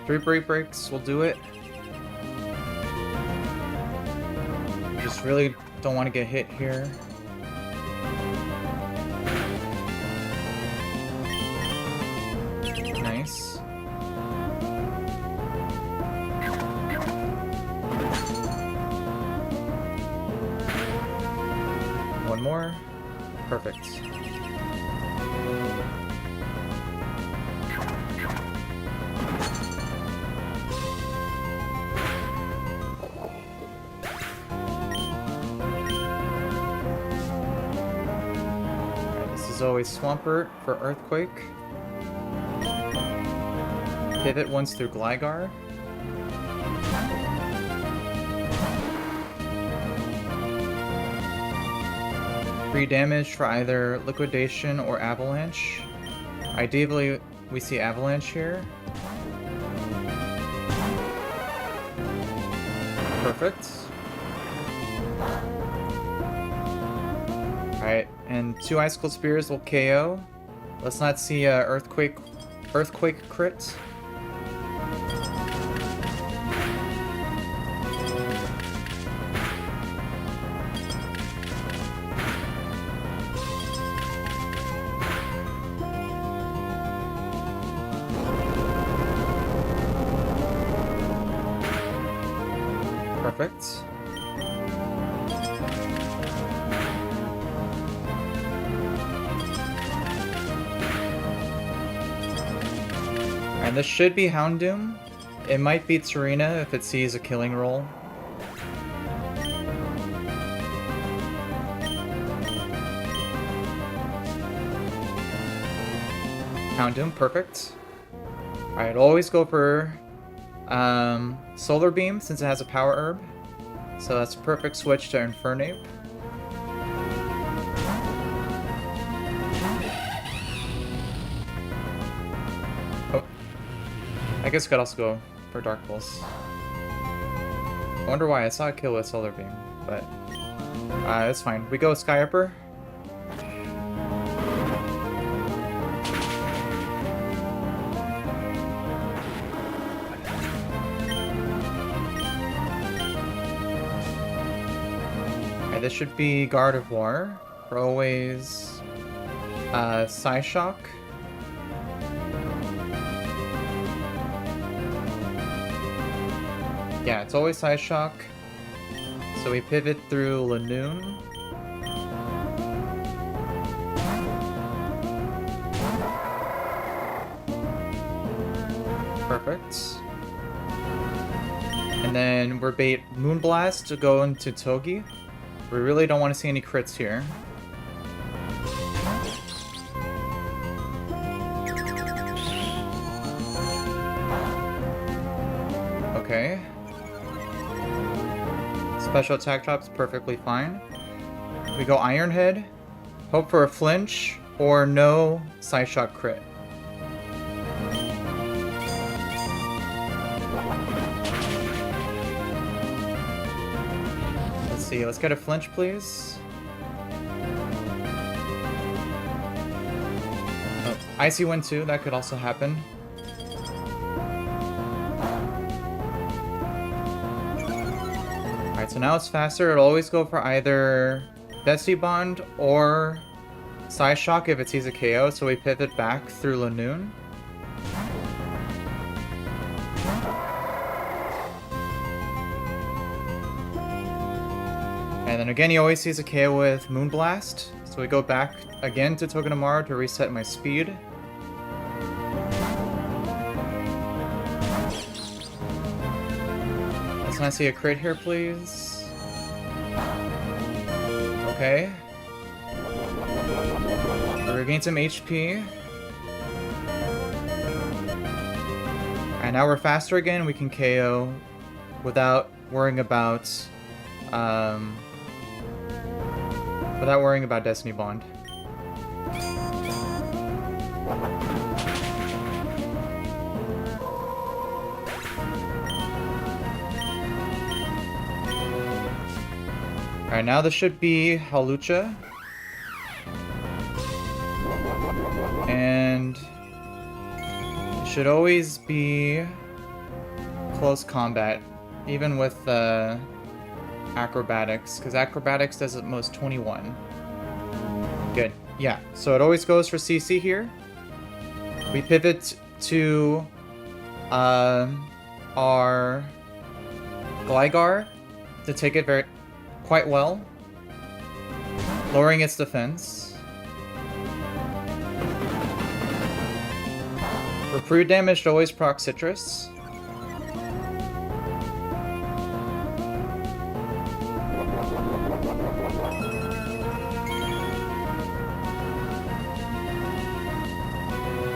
3 breaks will do it. Just really don't want to get hit here. Nice. One more. Perfect. This is always Swampert for Earthquake. Pivot once through Gligar. 3 damage for either Liquidation or Avalanche. Ideally, we see Avalanche here. Perfect. Alright, and 2 Icicle Spears will KO. Let's not see Earthquake crit. Perfect. And this should be Houndoom. It might beat Serena if it sees a killing roll. Houndoom, perfect. Alright, always go for Solar Beam since it has a Power Herb. So that's a perfect switch to Infernape. Oh. I guess could also go for Dark Pulse. I wonder why I saw a kill with Solar Beam, but it's fine. We go Sky Upper. This should be Gardevoir for always Psyshock. Yeah, it's always Psyshock. So we pivot through Lanoon. Perfect. And then we're bait Moonblast to go into Togi. We really don't want to see any crits here. Okay. Special attack drop's perfectly fine. We go Iron Head, hope for a flinch, or no Psyshock crit. Let's get a flinch, please. Oh, Icy Wind too, that could also happen. Alright, so now it's faster. It'll always go for either Destiny Bond or Psyshock if it sees a KO, so we pivot back through Lanoon. And then again, he always sees a KO with Moonblast, so we go back again to Togedemaru to reset my speed. Let's not see a crit here, please. Okay. We regain some HP. And now we're faster again, we can KO without worrying about Destiny Bond. Alright, now this should be Hawlucha. And it should always be close combat, even with acrobatics, because acrobatics does at most 21. Good. Yeah, so it always goes for CC here. We pivot to our Gligar to take it quite well, lowering its defense. Recruit damage always proc Citrus.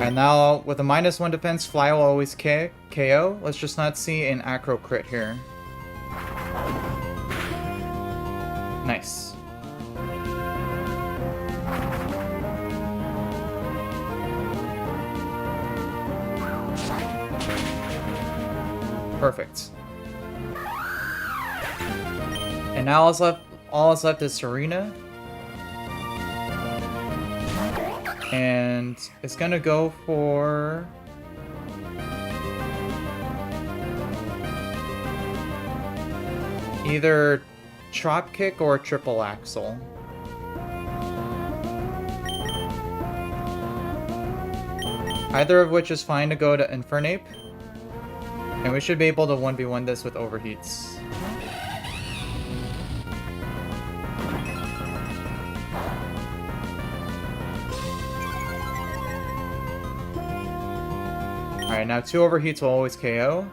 And now, with a -1 defense, Fly will always KO. Let's just not see an Acro crit here. Nice. Perfect. And now all that's left is Serena. And it's gonna go for... either Chop Kick or Triple Axle. Either of which is fine to go to Infernape. And we should be able to 1v1 this with overheats. Alright, now 2 overheats will always KO.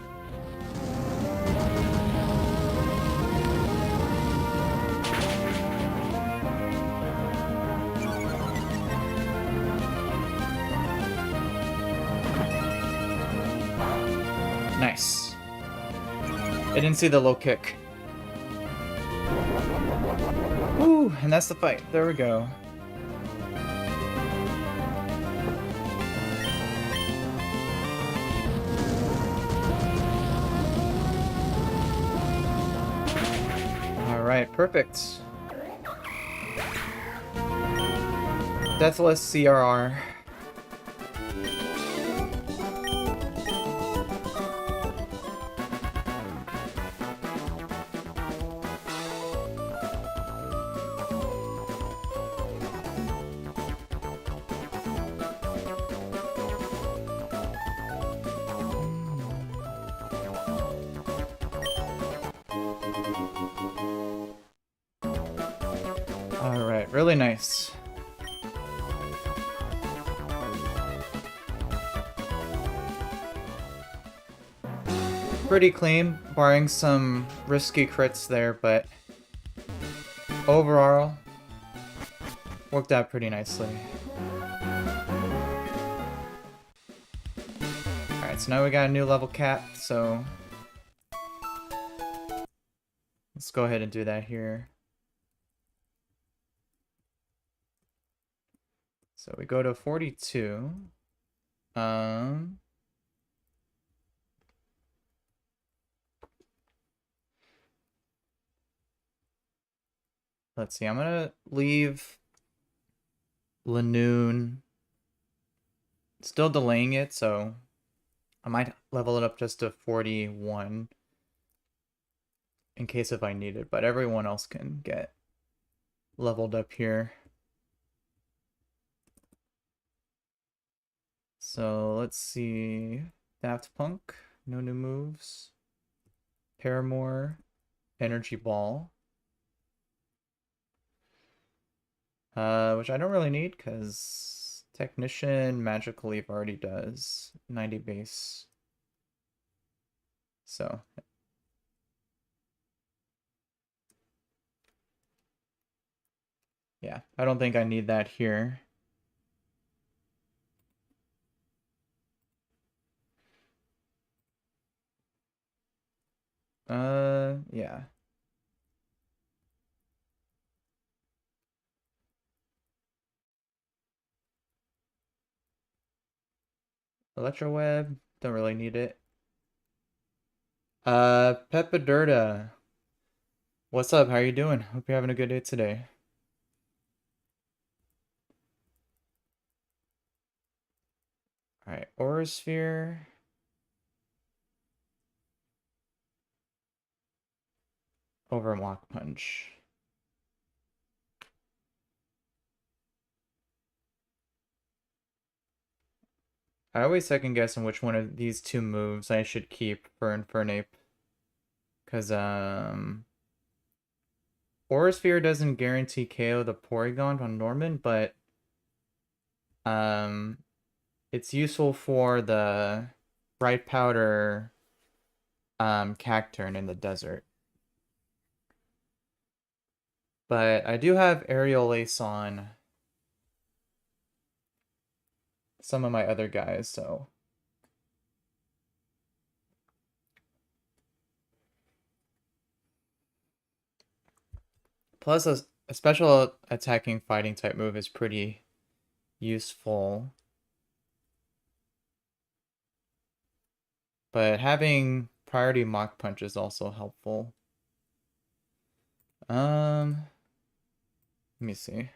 Nice. I didn't see the low kick. Woo, and that's the fight. There we go. Alright, perfect. Deathless CRR. Alright, really nice. Pretty clean, barring some risky crits there, but overall, worked out pretty nicely. Alright, so now we got a new level cap, so let's go ahead and do that here. So we go to 42. Let's see, I'm gonna leave Lanoon. Still delaying it, so I might level it up just to 41 in case if I need it, but everyone else can get leveled up here. So let's see. Daft Punk, no new moves. Paramore, Energy Ball. Which I don't really need because Technician, Magic Leap already does 90 base. So yeah, I don't think I need that here. Yeah. Electroweb, don't really need it. Pepiderta. What's up? How you doing? Hope you're having a good day today. Alright, Aura Sphere. over Mach Punch. I always second guess on which one of these two moves I should keep for Infernape. Because, Aura Sphere doesn't guarantee KO the Porygon on Norman, but, it's useful for the Bright Powder, Cacturn in the desert. But I do have Aerial Ace on some of my other guys, so. Plus, a special attacking fighting type move is pretty useful. But having priority Mach Punch is also helpful. Let me see.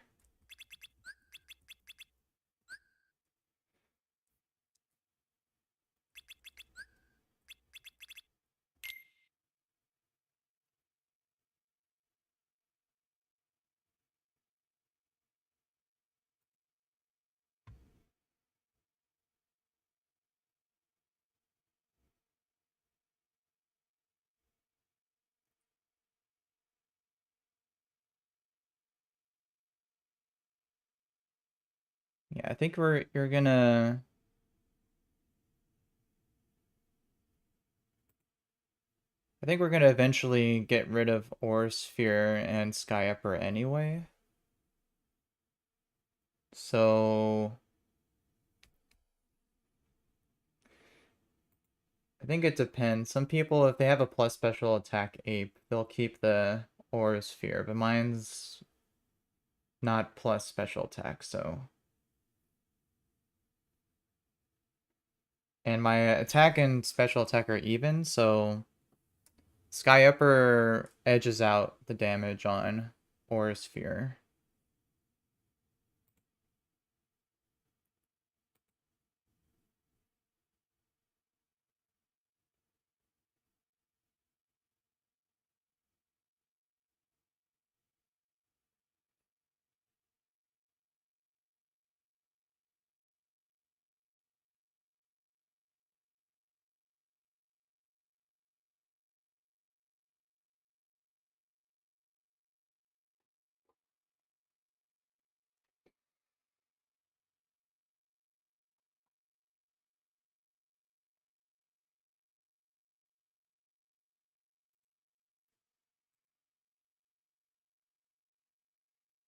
Yeah, I think you're gonna. I think we're gonna eventually get rid of Aura Sphere and Sky Upper anyway. So I think it depends. Some people, if they have a plus special attack ape, they'll keep the Aura Sphere, but mine's not plus special attack, so. And my attack and special attack are even, so Sky Upper edges out the damage on Aura Sphere.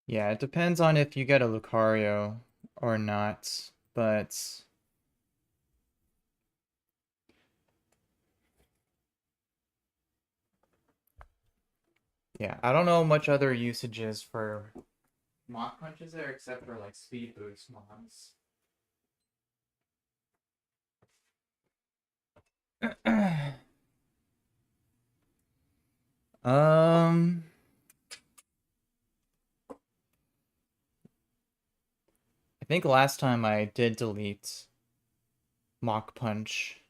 Yeah, it depends on if you get a Lucario or not, but yeah, I don't know much other usages for Mach Punches there except for like speed boost mons. um, I think last time I did delete Mach Punch,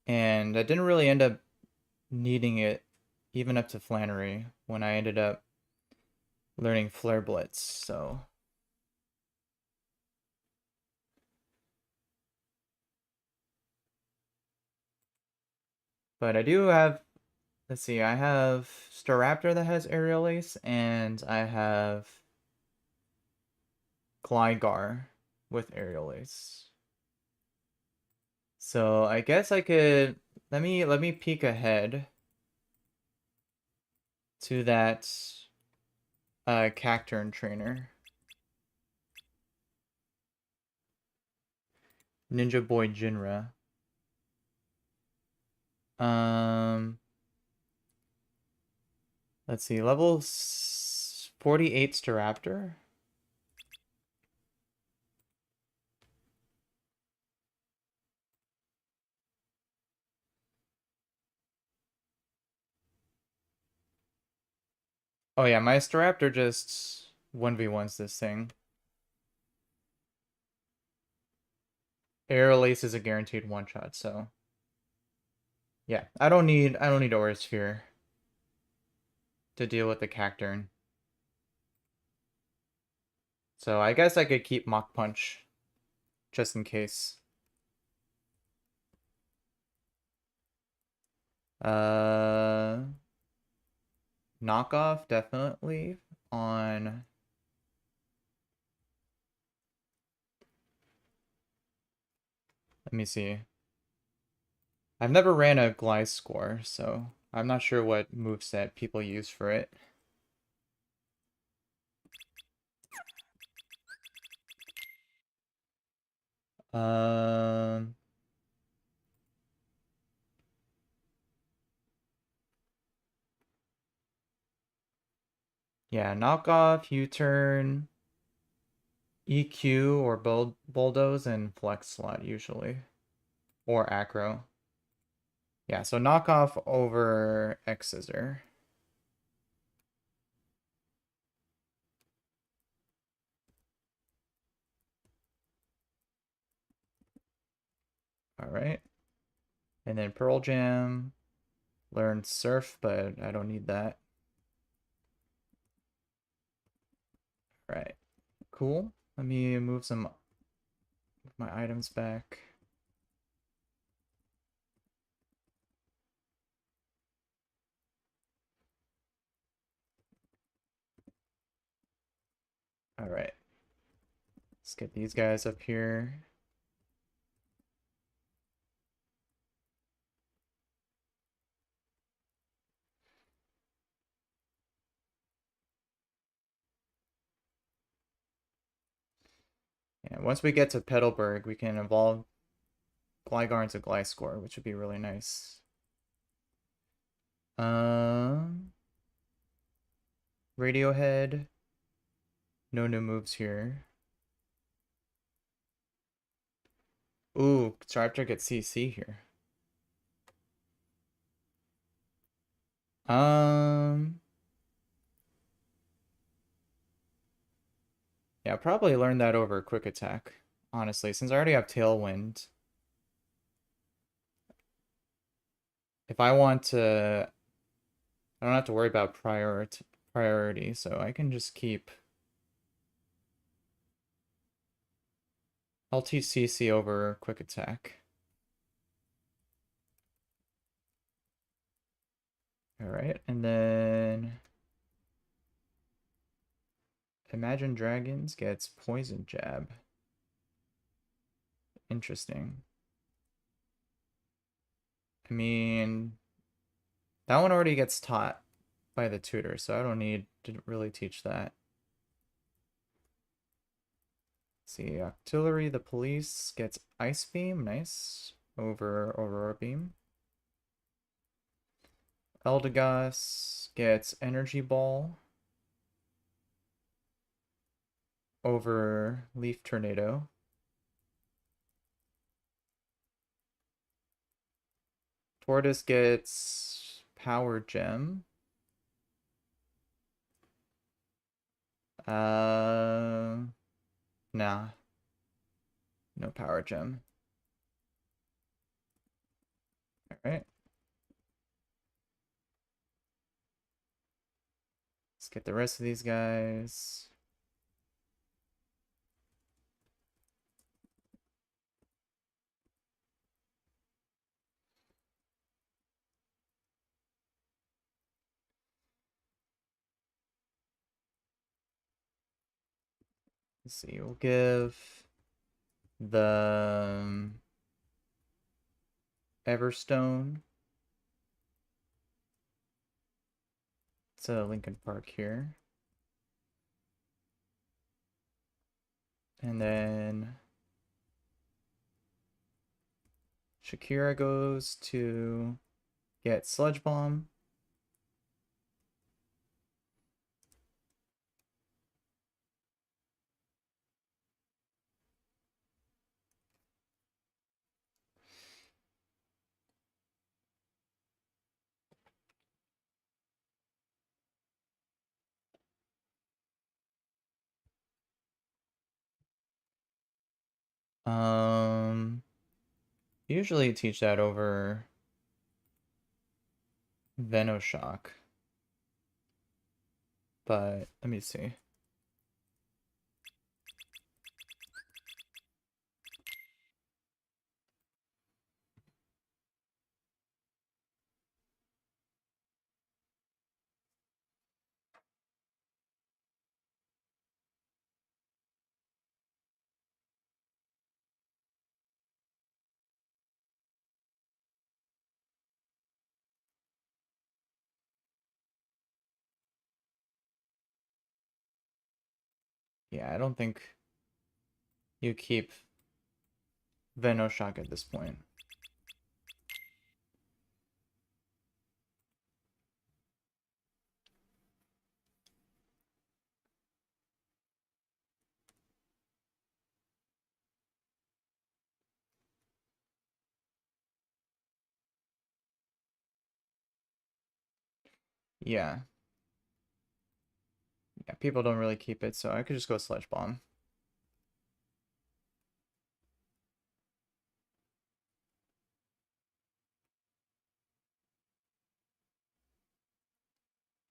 and I didn't really end up needing it even up to Flannery when I ended up learning Flare Blitz, so. But I do have, let's see, I have Staraptor that has Aerial Ace, and I have Gligar with Aerial Ace. So I guess I could let me peek ahead to that Cacturn trainer. Ninja Boy Jinra. Um let's see, level 48 Staraptor. Oh yeah, my Staraptor just 1v1s this thing. Aerial Ace is a guaranteed one-shot, so. Yeah, I don't need Aura Sphere to deal with the Cacturn. So I guess I could keep Mach Punch just in case. Uh, Knockoff definitely on. Let me see. I've never ran a Gliscor, so I'm not sure what moveset people use for it. Um, yeah, knockoff, U-turn, EQ or bulldoze and flex slot usually, or acro. Yeah, so knockoff over X scissor. All right, and then Pearl Jam, learn Surf, but I don't need that. All right, cool. Let me move some of my items back. All right. Let's get these guys up here. And once we get to Petalburg, we can evolve Gligar into Gliscor, which would be really nice. Um, Radiohead. No new moves here. Ooh, Staraptor gets CC here. Um, yeah, probably learn that over Quick Attack, honestly, since I already have Tailwind. If I want to, I don't have to worry about priority, so I can just keep LTCC over Quick Attack. All right, and then Imagine Dragons gets Poison Jab. Interesting. I mean, that one already gets taught by the tutor, so I don't need to really teach that. Let's see, Artillery, the police gets Ice Beam, nice, over Aurora Beam. Eldegoss gets Energy Ball over Leaf Tornado. Tortoise gets Power Gem. Nah, no Power Gem. All right. Let's get the rest of these guys. Let's see, we'll give the Everstone to Lincoln Park here. And then Shakira goes to get Sludge Bomb. Um, Usually teach that over Venoshock. But let me see. Yeah, I don't think you keep Venoshock at this point. Yeah. Yeah, people don't really keep it, so I could just go Sludge Bomb.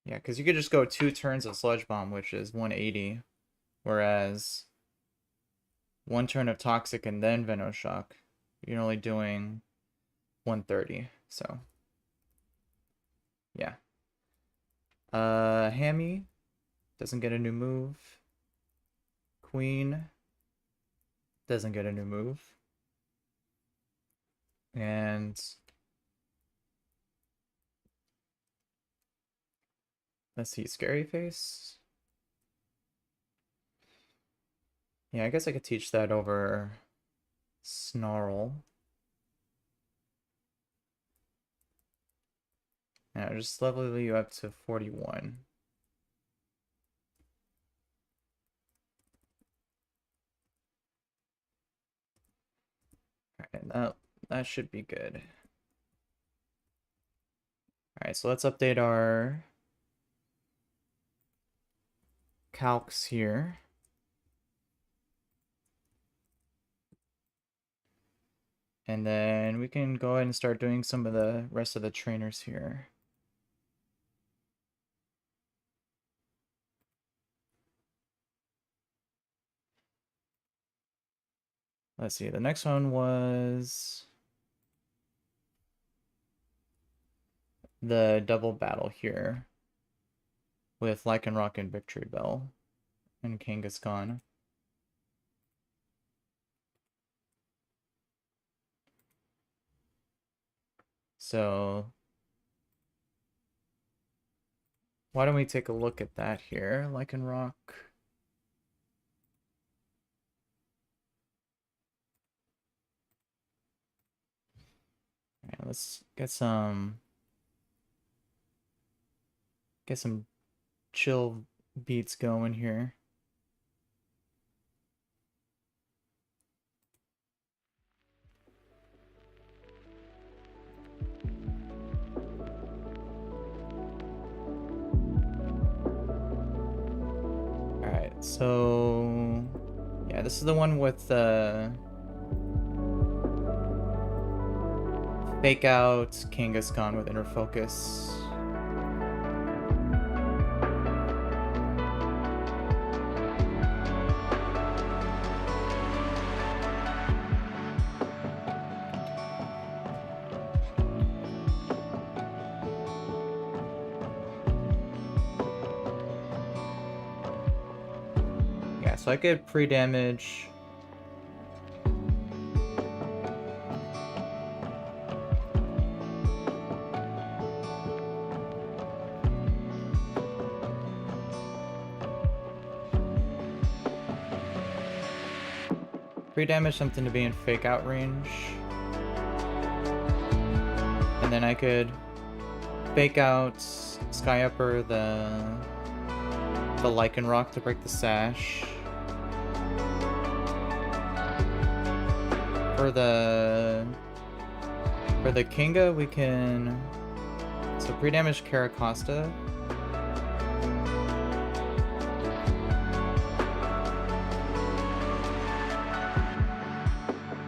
Yeah, because you could just go 2 turns of Sludge Bomb, which is 180, whereas 1 turn of Toxic and then Venoshock, you're only doing 130, so yeah. Hammy doesn't get a new move. Queen doesn't get a new move. And let's see, Scary Face. Yeah, I guess I could teach that over Snarl. Yeah, just level you up to 41. Alright, that should be good. Alright, so let's update our calcs here. And then we can go ahead and start doing some of the rest of the trainers here. Let's see, the next one was the double battle here with Lycanroc and Victory Bell and Kangaskhan. So why don't we take a look at that here? Lycanroc. Alright, let's get some chill beats going here. Alright, so yeah, this is the one with the fake out Kangaskhan with inner focus. Yeah, so I could pre-damage. Pre-damage something to be in fake out range. And then I could fake out Sky Upper the Lycanroc to break the sash. For the Kinga, we can pre-damage Caracosta.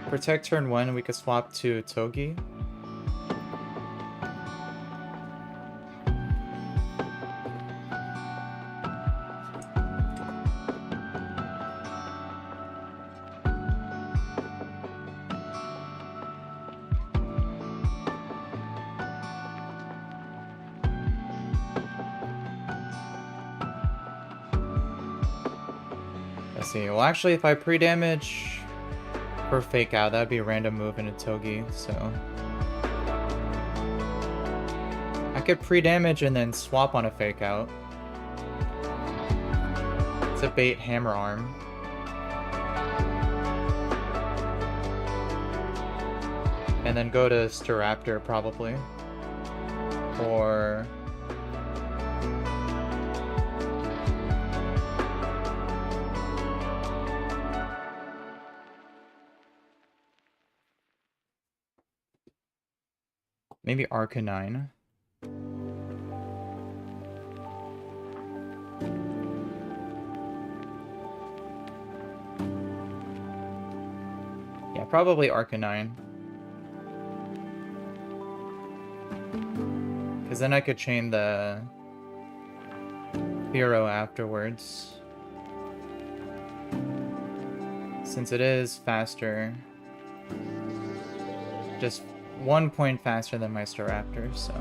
Protect turn 1, we could swap to Togi. see. Well, actually, if I pre-damage for fake out, that'd be a random move in a Togi, so I could pre-damage and then swap on a fake out. It's a bait hammer arm. And then go to Staraptor, probably. Or... maybe Arcanine. Yeah, probably Arcanine. Because then I could chain the Hero afterwards. Since it is faster. Just 1 point faster than my Staraptor, so...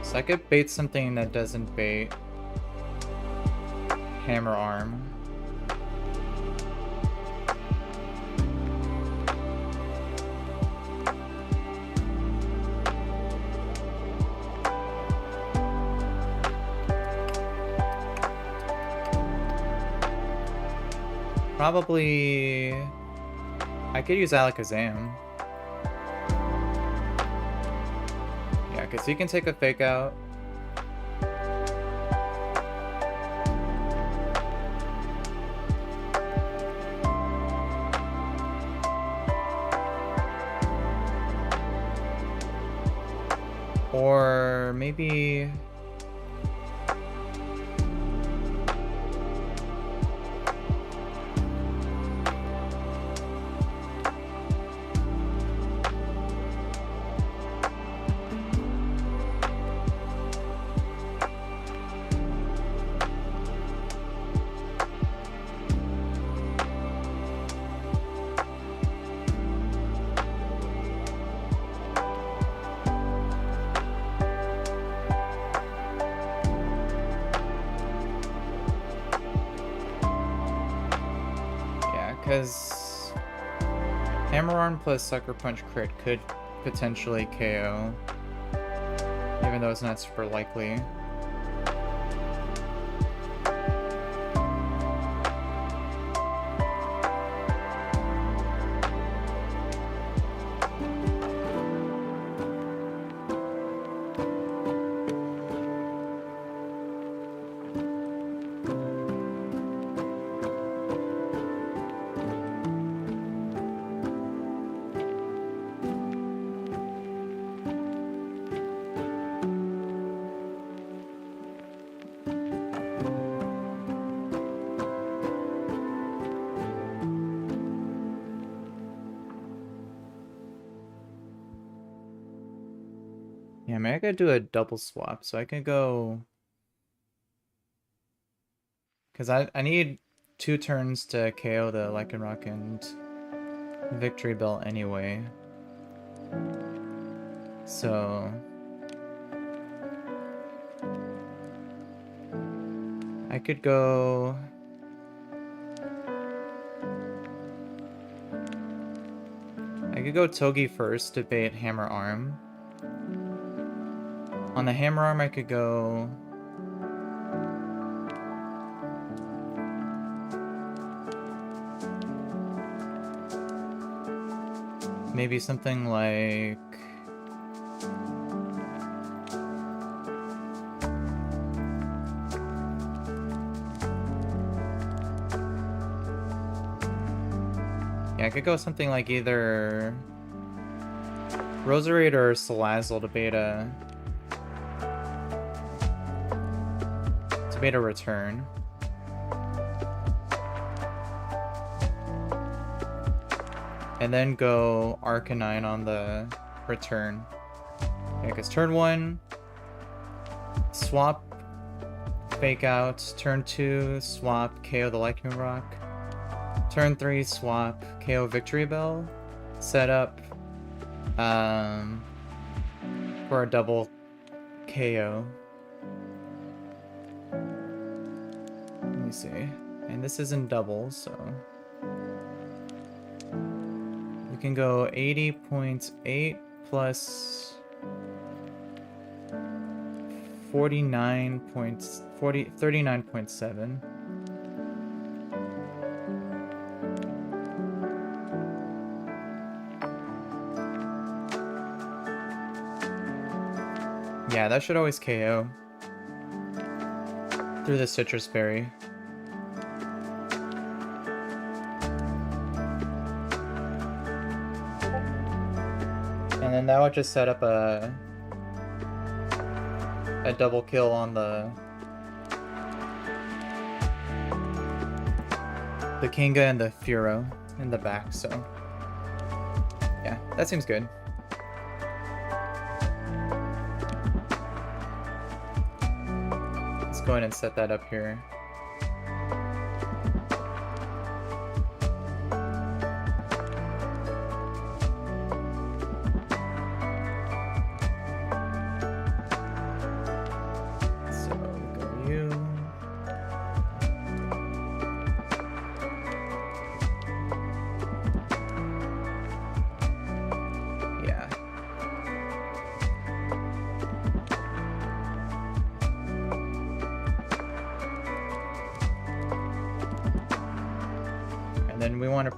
So I could bait something that doesn't bait Hammer Arm. Probably... I could use Alakazam. Yeah, because he can take a fake out. Or maybe... because Hammer Arm plus Sucker Punch crit could potentially KO, even though it's not super likely. Yeah, maybe I could do a double swap, so I could go... Because I need 2 turns to KO the Lycanroc and Victory Bell anyway. So... I could go... I could go Togi first to bait Hammer Arm. On the Hammer Arm, I could go... maybe something like... yeah, I could go something like either Roserade or Salazzle to beta return. And then go Arcanine on the return. Yeah, because turn 1, swap, fake out. Turn 2, swap, KO the Lycanroc. Turn 3, swap, KO Victory Bell. set up for a double KO. Let me see. And this is in doubles, so we can go 80.8 plus 39.7. Yeah, that should always KO through the citrus berry. And then that would just set up a double kill on the Kinga and the Furo in the back, so yeah, that seems good. Let's go ahead and set that up here.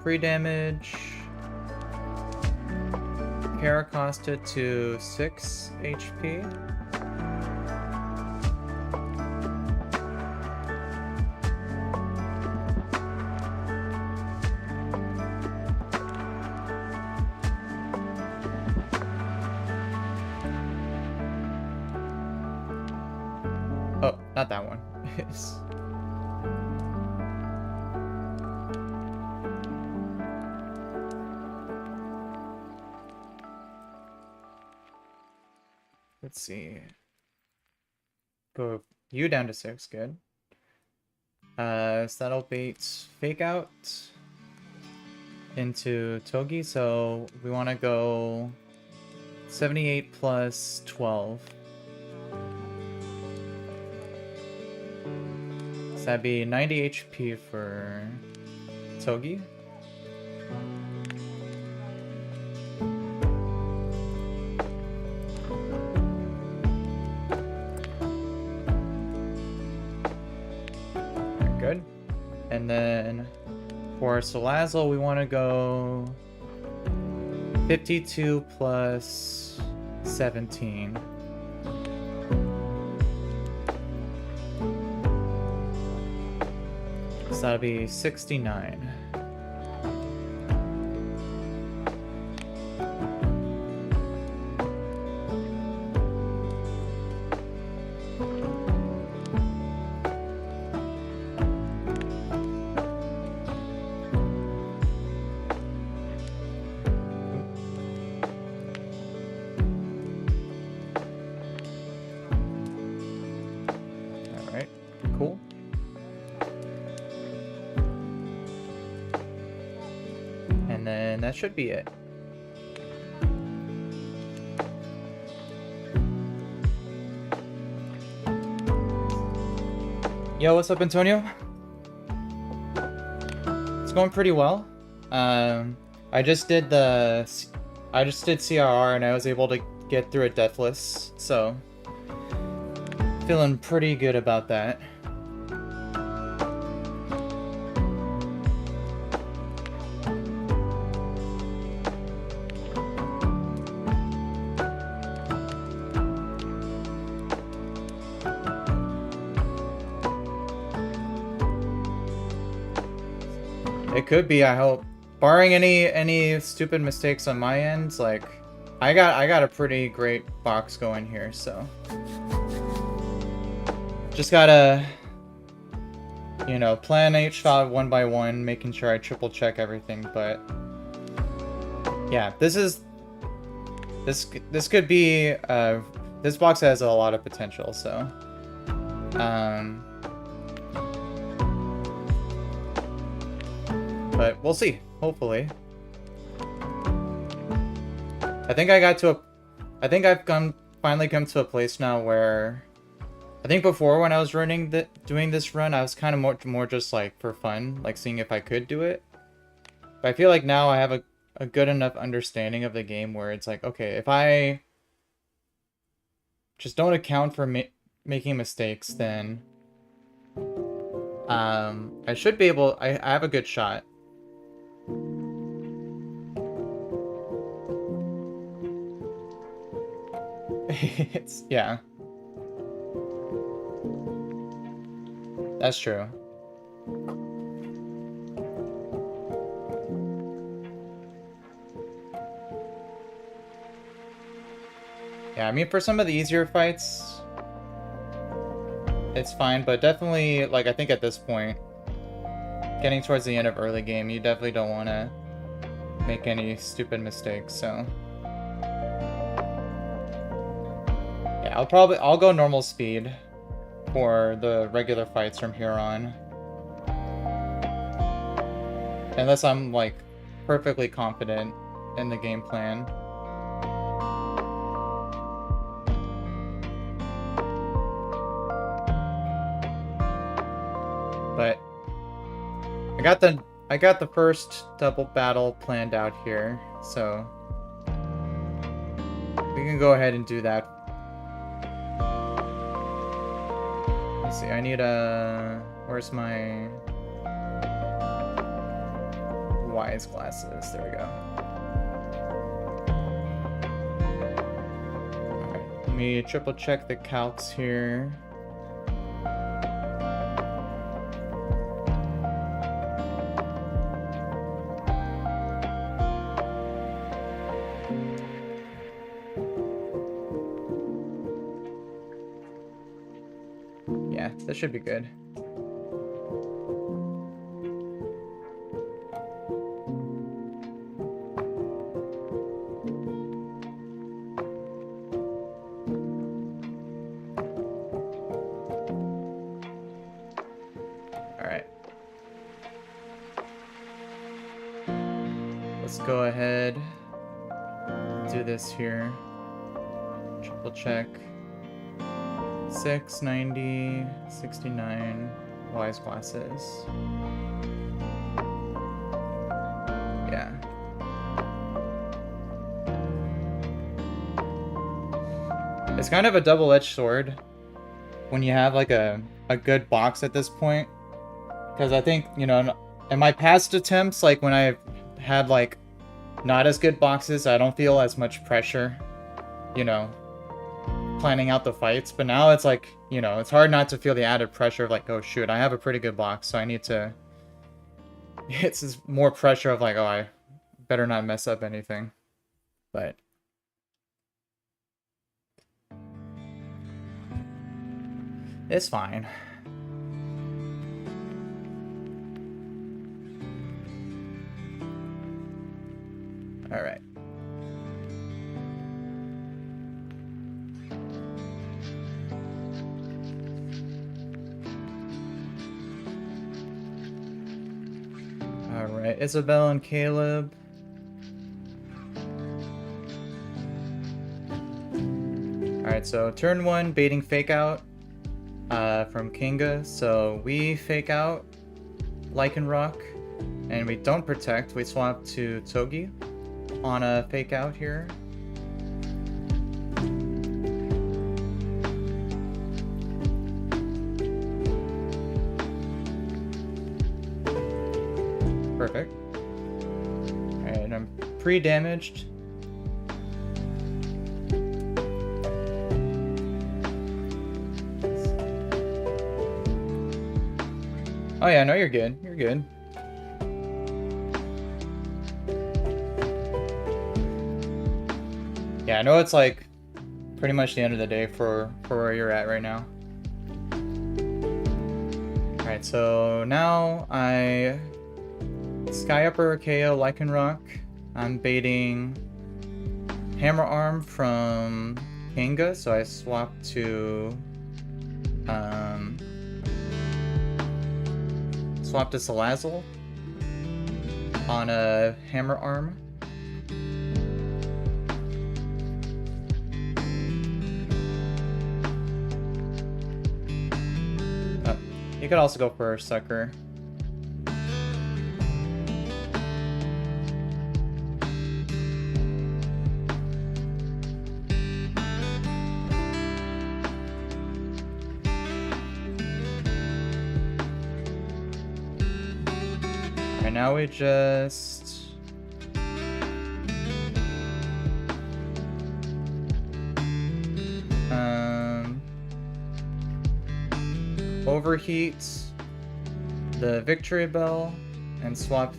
Pre-damage Caracosta to 6 HP. Oh, not that one. Let's see. Go you down to 6, good. Saddle bait fake out into Togi, so we want to go 78 plus 12. So that'd be 90 HP for Togi. Good. And then for Salazzle, we want to go 52 plus 17. So that'll be 69. That should be it. Yo, what's up, Antonio? It's going pretty well. I just did CRR and I was able to get through it deathless, so feeling pretty good about that. It could be, I hope. Barring any stupid mistakes on my end, like I got a pretty great box going here, so just gotta, you know, plan each shot one by one, making sure I triple check everything. But yeah, this could be this box has a lot of potential, so but we'll see, hopefully. I think I've finally come to a place now where I think before when I was doing this run, I was kind of more just like for fun, like seeing if I could do it. But I feel like now I have a good enough understanding of the game where it's like, okay, if I just don't account for making mistakes, then I should be able. I have a good shot. Yeah. That's true. Yeah, I mean, for some of the easier fights, it's fine, but definitely, like, I think at this point, getting towards the end of early game, you definitely don't want to make any stupid mistakes, so. Yeah, I'll go normal speed for the regular fights from here on. Unless I'm, like, perfectly confident in the game plan. But I got the first double battle planned out here, so we can go ahead and do that. Let's see, I need where's my wise glasses? There we go. Alright, let me triple check the calcs here. Yeah, that should be good. Alright. Let's go ahead and do this here. Triple check. 690, 69, wise glasses. Yeah. It's kind of a double-edged sword when you have like a good box at this point. Because I think, you know, in my past attempts, like when I've had like not as good boxes, I don't feel as much pressure, you know, planning out the fights, but now it's like, you know, it's hard not to feel the added pressure of like, oh shoot, I have a pretty good box, so I need to, it's just more pressure of like, oh, I better not mess up anything. But it's fine. All right. Alright, Isabel and Caleb. Alright, so turn 1, baiting fake out from Kinga. So we fake out Lycan Rock, and we don't protect. We swap to Togi on a fake out here. Perfect. Alright, I'm pre-damaged. Oh yeah, no, you're good. You're good. Yeah, I know it's like pretty much the end of the day for where you're at right now. Alright, so now I Sky Upper KO Lycan Rock. I'm baiting Hammer Arm from Kinga, so I swap to Salazzle on a Hammer Arm. You could also go for Sucker. Alright, now we just... overheat the Victory Bell and swap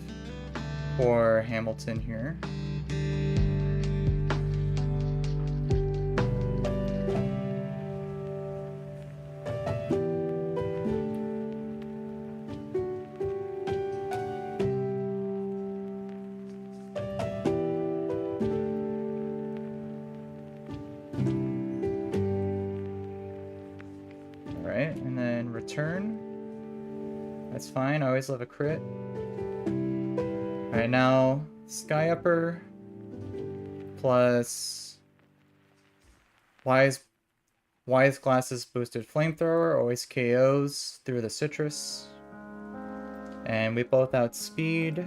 for Hamilton here. Alright, and then return. That's fine, I always love a crit. Alright, now Sky Upper plus Wise Glasses boosted Flamethrower always KOs through the citrus. And we both outspeed.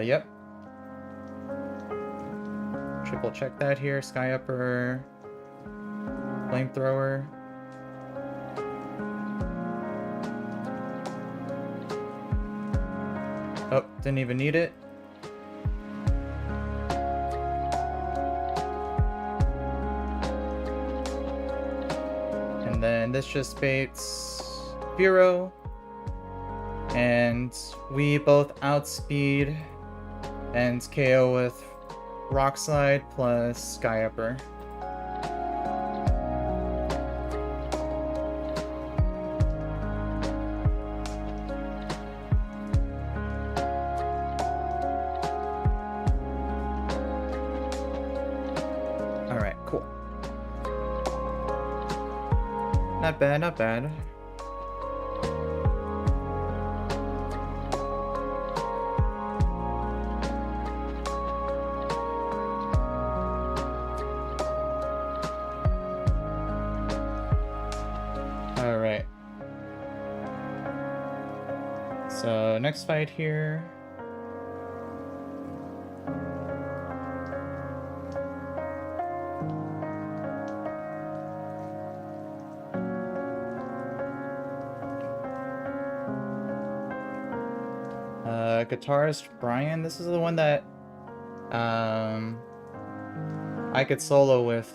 Yep. Triple check that here. Sky Upper, Flamethrower. Oh, didn't even need it. And then this just baits Bureau. And we both outspeed and KO with Rock Slide plus Sky Upper. Alright, cool. Not bad, not bad. Alright. So, next fight here. Guitarist Brian. This is the one that I could solo with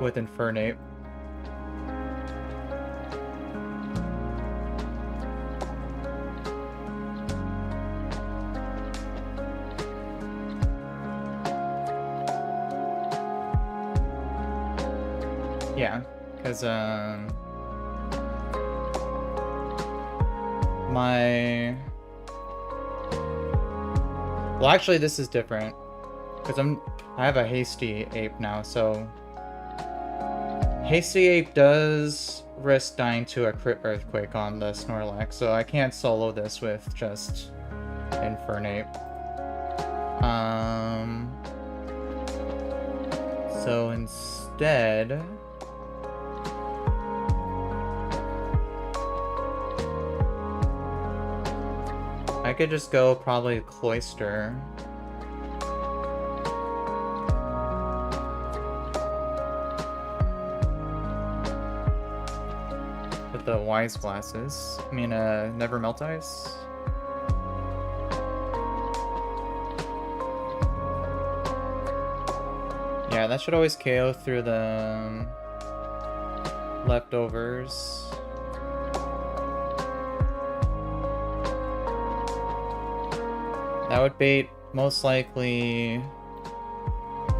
Infernape. Yeah, because well, actually this is different because I have a Hasty Ape now, so Hasty Ape does risk dying to a crit earthquake on the Snorlax, so I can't solo this with just Infernape. So instead, I could just go probably Cloyster. With the Wise Glasses. I mean, Never Melt Ice. Yeah, that should always KO through the leftovers. That would bait most likely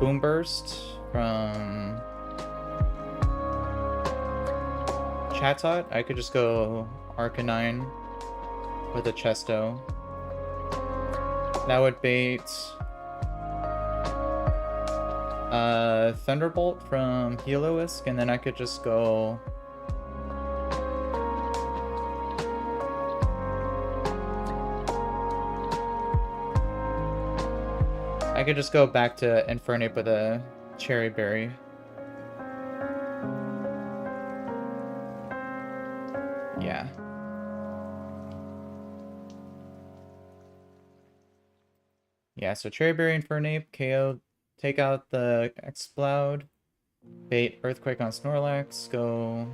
Boom Burst from Chatot. I could just go Arcanine with a Chesto. That would bait Thunderbolt from Heloisk, and then I could just go I could just go back to Infernape with a Cherry Berry. Yeah. Yeah, so Cherry Berry, Infernape, KO, take out the Exploud, bait Earthquake on Snorlax, go...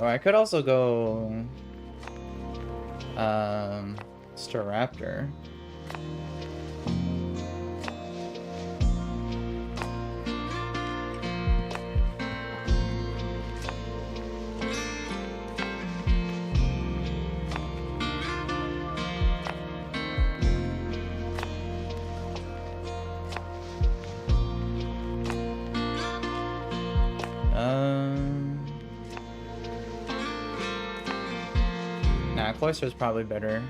Oh, I could also go Staraptor. Nah, Cloyster's probably better.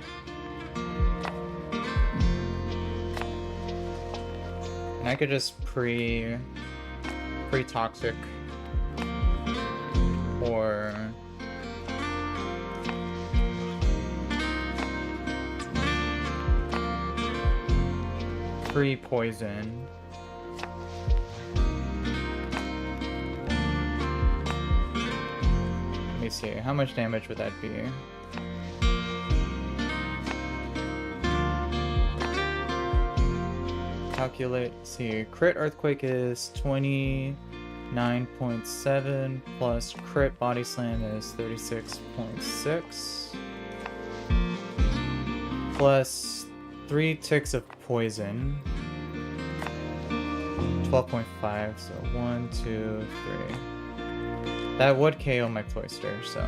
And I could just pre-toxic or pre-poison. Let me see, how much damage would that be? Calculate, see, crit Earthquake is 29.7 plus crit Body Slam is 36.6 plus 3 ticks of poison, 12.5, so 1, 2, 3. That would KO my Cloyster, so...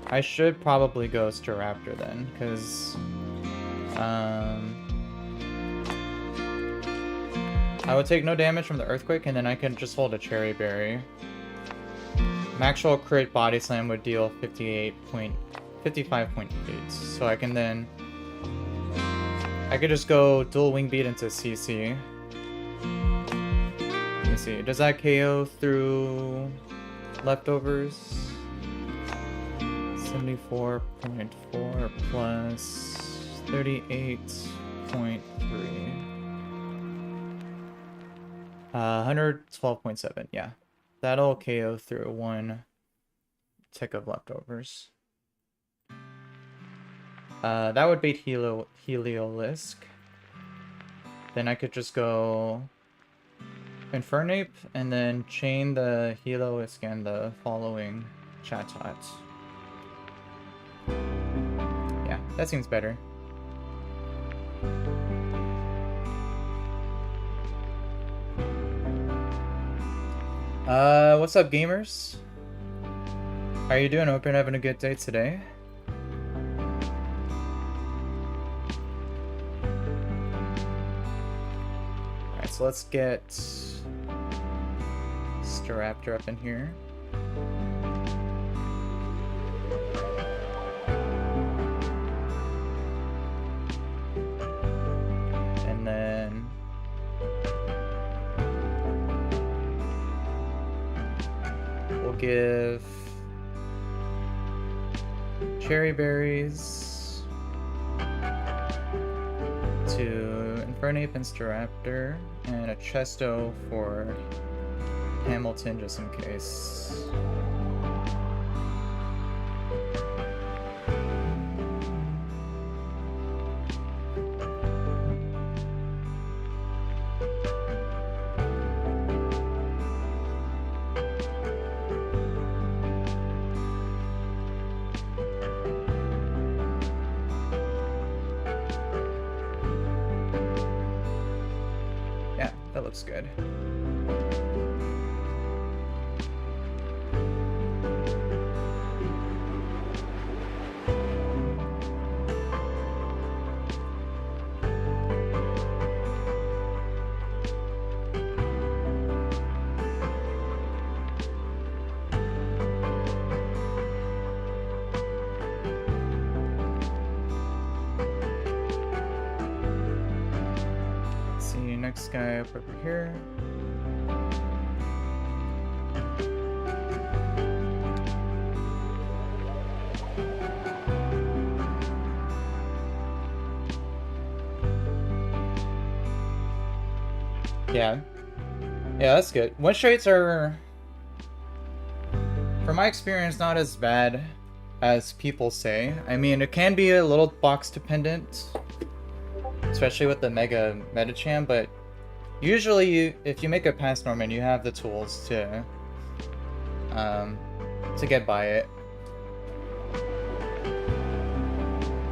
I should probably go Staraptor then, because I would take no damage from the Earthquake, and then I can just hold a Cherry Berry. My actual crit Body Slam would deal 55.8, so I can then... I could just go Dual Wing Beat into CC. Let me see, does that KO through leftovers? 74.4 plus 38.3. 112.7, yeah. That'll KO through 1 tick of leftovers. That would beat Heliolisk. Then I could just go Infernape and then chain the Heliolisk and the following Chatot. Yeah, that seems better. What's up, gamers? How are you doing? I hope you're having a good day today. Alright, so let's get Staraptor up in here. Give Cherry Berries to Infernape and Staraptor, and a Chesto for Hamilton just in case. Looks good. next guy up over here. Yeah. Yeah, that's good. One straights are, from my experience, not as bad as people say. I mean, it can be a little box dependent, especially with the mega metacham, but usually if you make a pass Norman, you have the tools to get by it.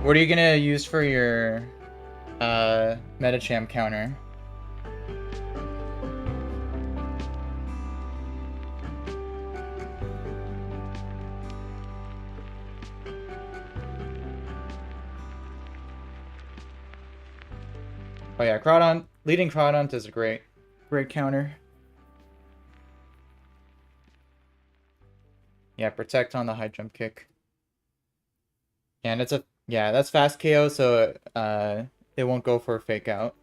What are you gonna use for your metacham counter? Oh yeah, Crawdon, leading Crawdon is a great counter. Yeah, protect on the high jump kick. And it's a, yeah, that's fast KO, so it won't go for a fake out.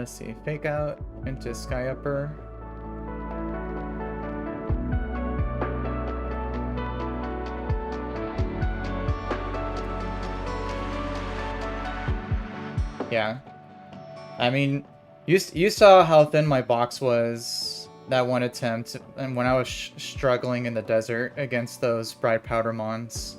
Let's see, fake out into Sky Upper. Yeah. I mean, you saw how thin my box was that one attempt, and when I was struggling in the desert against those Bright Powder Mons.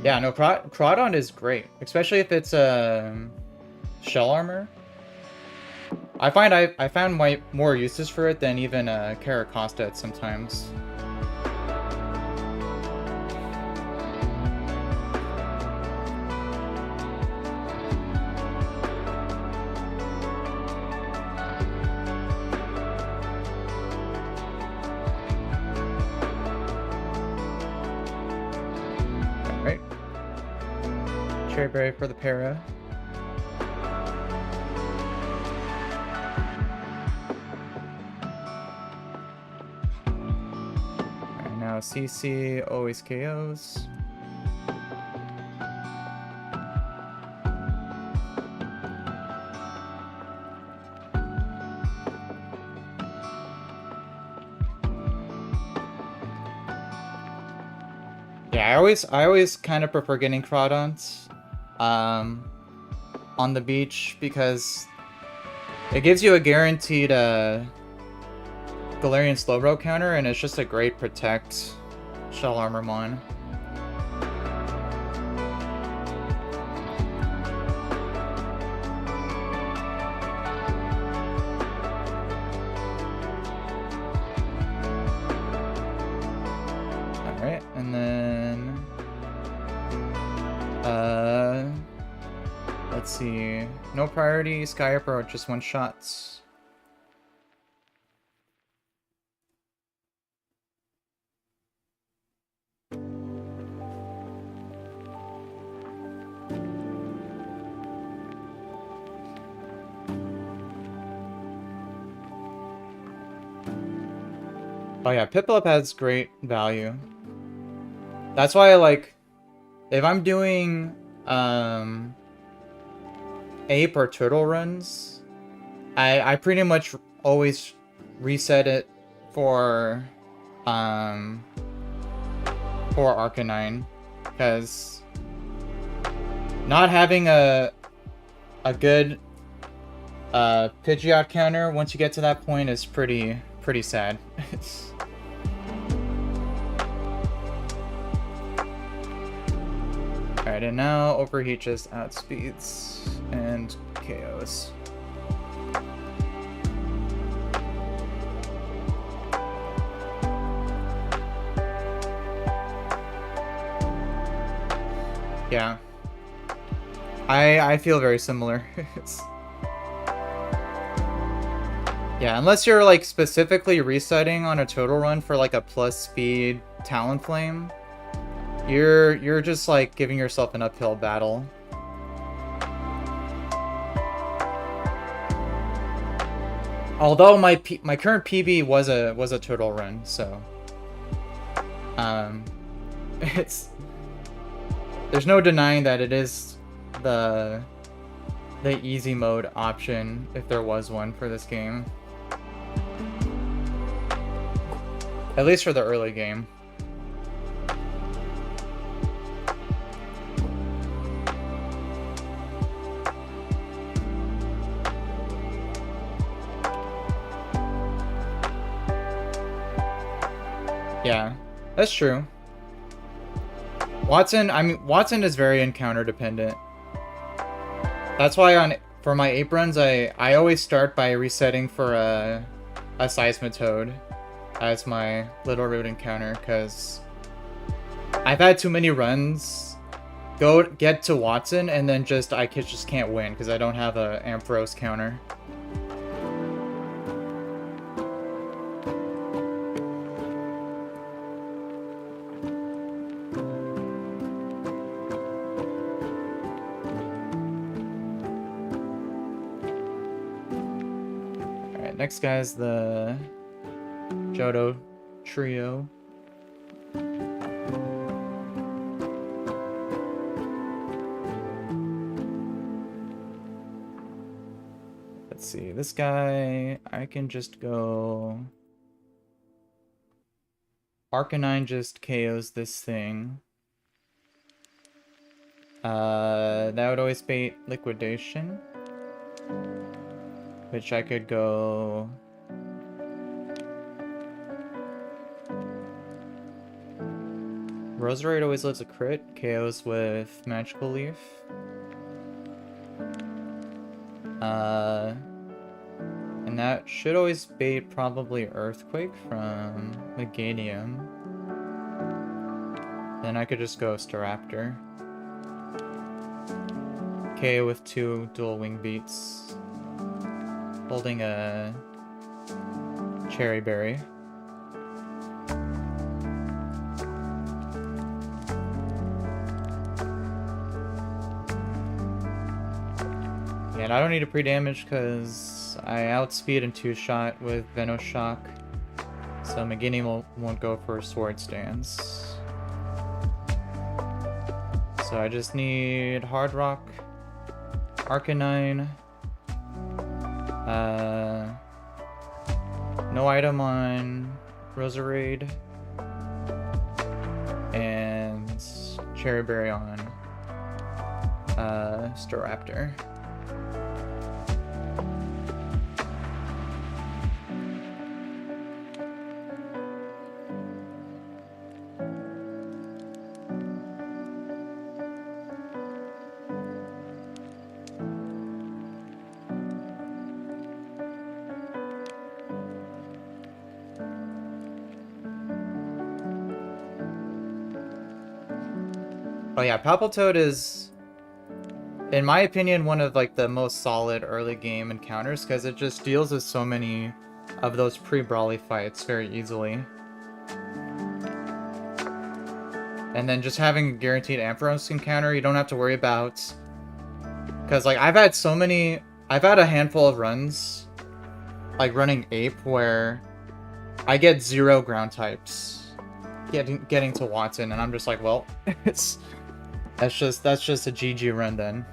Yeah, no, Crawdon is great, especially if it's shell armor. I found more uses for it than even Caracosta at sometimes. Alright. Cherry Berry for the para. Now CC always KOs. Yeah, I always kind of prefer getting Crawdons on the beach because it gives you a guaranteed Galarian Slowbro counter, and it's just a great protect shell armor mon. Alright, and then let's see. No priority, Sky Upper, just one shots. Oh yeah, Piplup has great value. That's why I like, if I'm doing ape or turtle runs, I pretty much always reset it for Arcanine, because not having a good Pidgeot counter once you get to that point is pretty sad. Alright, and now Overheat just outspeeds and KOs. Yeah. I feel very similar. Yeah, unless you're like specifically resetting on a total run for like a plus speed Talonflame, you're just like giving yourself an uphill battle. Although my current PB was a total run, so it's there's no denying that it is the easy mode option if there was one for this game. At least for the early game. Yeah, that's true. Watson is very encounter dependent. That's why for my ape runs, I always start by resetting for a Seismitoad as my Little Root encounter, because I've had too many runs get to Watson and then I just can't win because I don't have a Ampharos counter. Next guy's the Johto Trio. Let's see, this guy, I can just go... Arcanine just KOs this thing. That would always bait Liquidation. Which I could go... Roserade always lives a crit, KOs with Magical Leaf. And that should always bait probably Earthquake from Meganium. Then I could just go Staraptor. KO with 2 dual wing beats. Holding a Cherry Berry. And I don't need a pre-damage because I outspeed and 2-shot with Venoshock. So Meganium won't go for Sword Stance. So I just need Hard Rock, Arcanine. No item on Roserade, and Cherry Berry on Staraptor. Oh yeah, Palpitoad is, in my opinion, one of like the most solid early game encounters because it just deals with so many of those pre-brawly fights very easily. And then just having a guaranteed Ampharos encounter, you don't have to worry about, because like I've had a handful of runs, like running Ape, where I get 0 ground types getting to Watson, and I'm just like, well, that's just a GG run then.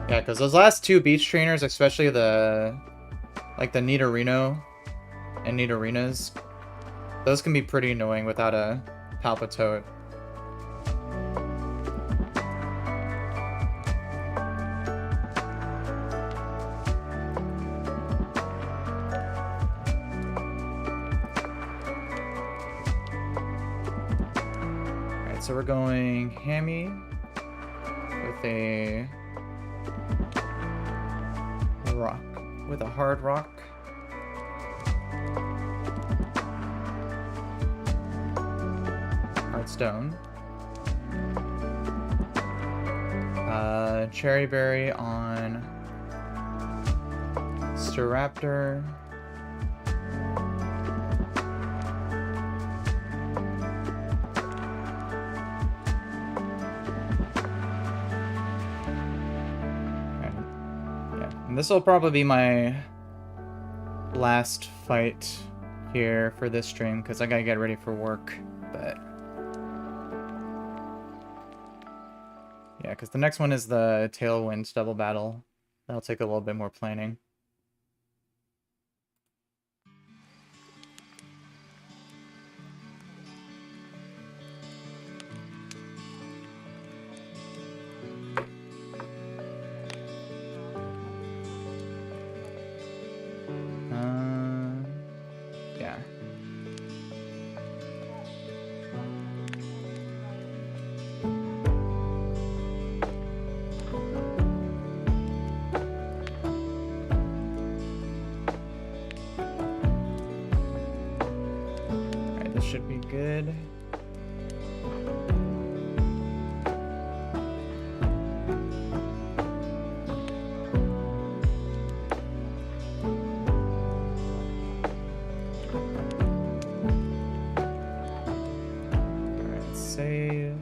Yeah, because those last 2 beach trainers, especially the Nidorino and Nidorinas, those can be pretty annoying without a Palpitoad. So we're going Hammy with a rock, with a hard rock. Hard stone. Cherry Berry on Staraptor. And this will probably be my last fight here for this stream because I gotta get ready for work, but yeah, because the next one is the Tailwind double battle. That'll take a little bit more planning. Yeah. Alright, this should be good. Save.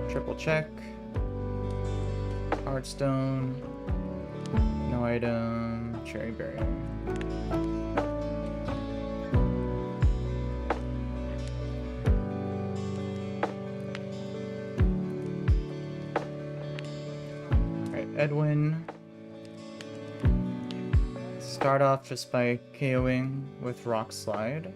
Triple check. Hardstone. No item. Cherry Berry. Alright, Edwin. Start off just by KOing with Rock Slide.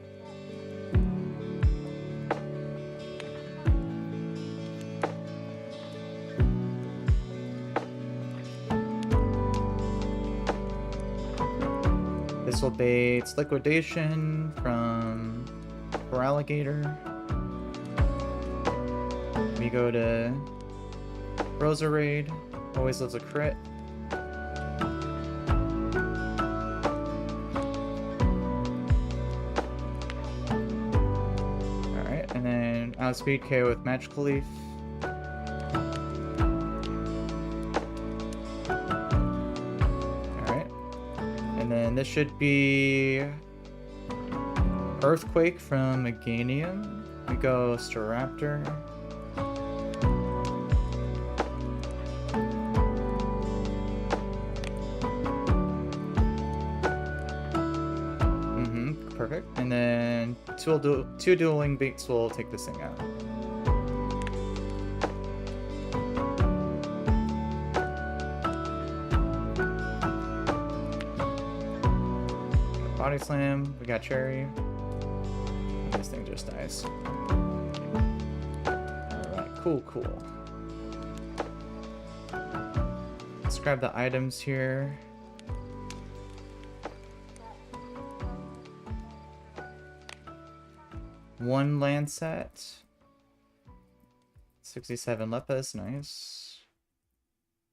This will bait Liquidation from Alligator. We go to Roserade, always lives a crit. Alright, and then outspeed KO with Magical Leaf. And this should be Earthquake from Meganium. We go Staraptor. Perfect. And then two dueling beaks will take this thing out. Body Slam, we got Cherry. This thing just dies. Alright, cool. Let's grab the items here. One Lancet. 67 Lepus, nice.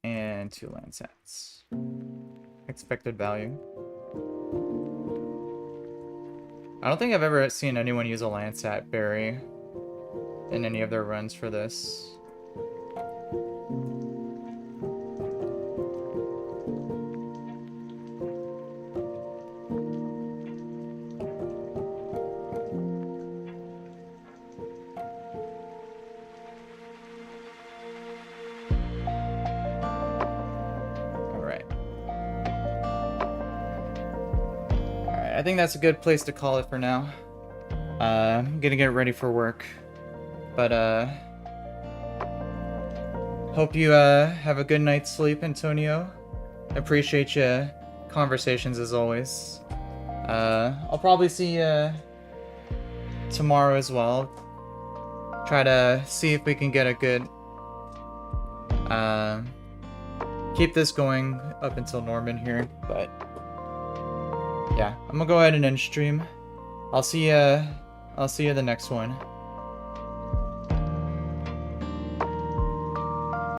And 2 Lancets. Expected value. I don't think I've ever seen anyone use a Lancet Berry in any of their runs for this. I think that's a good place to call it for now. I'm gonna get ready for work. But, hope you, have a good night's sleep, Antonio. Appreciate your conversations as always. I'll probably see you tomorrow as well. Try to see if we can get a good, keep this going up until Norman here, but yeah, I'm gonna go ahead and end stream. I'll see you the next one.